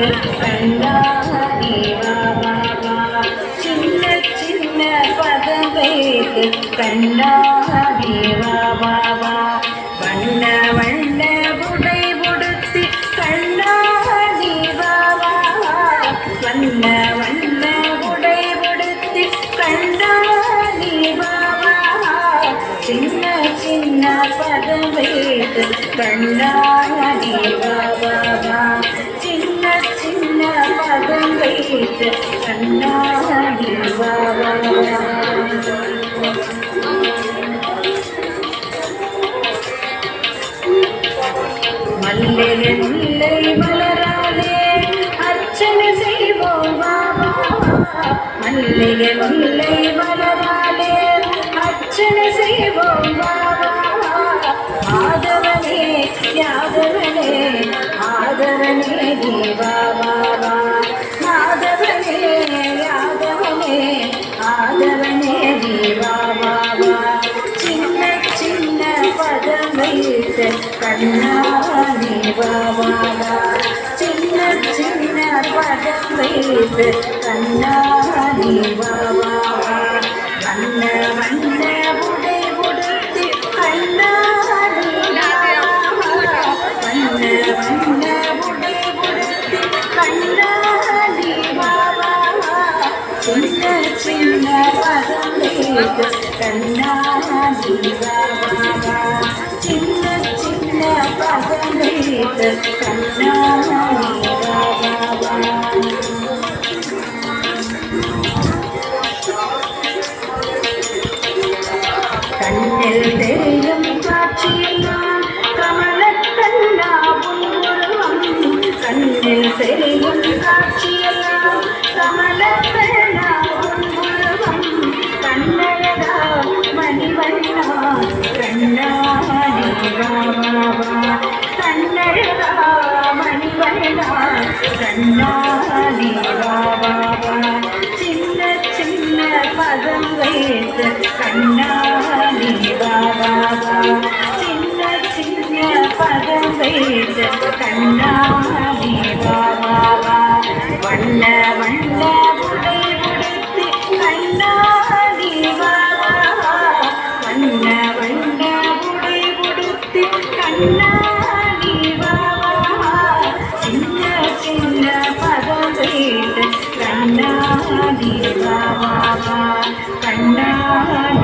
வைத்து கண்ணாடி வாவா சின்ன சின்ன பதம் வைத்து கண்ணாடி வாவா வண்ண வண்ண உடை உடுத்தி கண்ணாடி வாவா வண்ண வண்ண உடை உடுத்தி கண்ணாடி வாவா சின்ன சின்ன பதம் வைத்து கண்ணாடி வாவா சின்ன சின்ன பதம் வைத்து கண்ணாடி வாவா மல்லிகை முல்லை மலராலே அர்ச்சனை செய்வோம் வாவா மல்லிகை முல்லை மலராலே அர்ச்சனை செய்வோம் வாவா ஆதவனே யாதவனே ஆதவனே தேவாவா ஆதவனே யாதவனே ஆதவனே தேவாவா சின்ன சின்ன பதம் வைத்து கண்ணாடி வாவா சின்ன சின்ன பதம் வைத்து கண்ணாடி வாவா வண்ண வண்ண உடை உடுத்தி கண்ணாடி வண்ண வண்ண உடை உடுத்தி கண்ணாடி வாவா சின்ன சின்ன பதம் வைத்து கண்ணாடி வாவா சின்ன சின்ன பதம் வைத்து கண்ணாடி வாவா கண்ணில் தெரியும் காட்சியெல்லாம் கமலக்கண்ணா உருவம் கண்ணில் தெரியும் காட்சியெல்லாம் கமலக்கண்ணா உருவம் கண்ணழகா மணிவண்ணா கண்ணாடி வாவா கண்ணழகா மணிவண்ணா கண்ணாடி வாவா சின்ன சின்ன பதம் வைத்து கண்ணாடி வாவா சின்ன சின்ன பதம் வைத்து கண்ணாடி வாவா வண்ண வண்ண உடை உடுத்தி கண்ணாடி வாவா வண்ண வண்ண உடை உடுத்தி கண்ணாடி வாவா சின்ன சின்ன பதம் வைத்து கண்ணாடி வாவா கண்ணாடி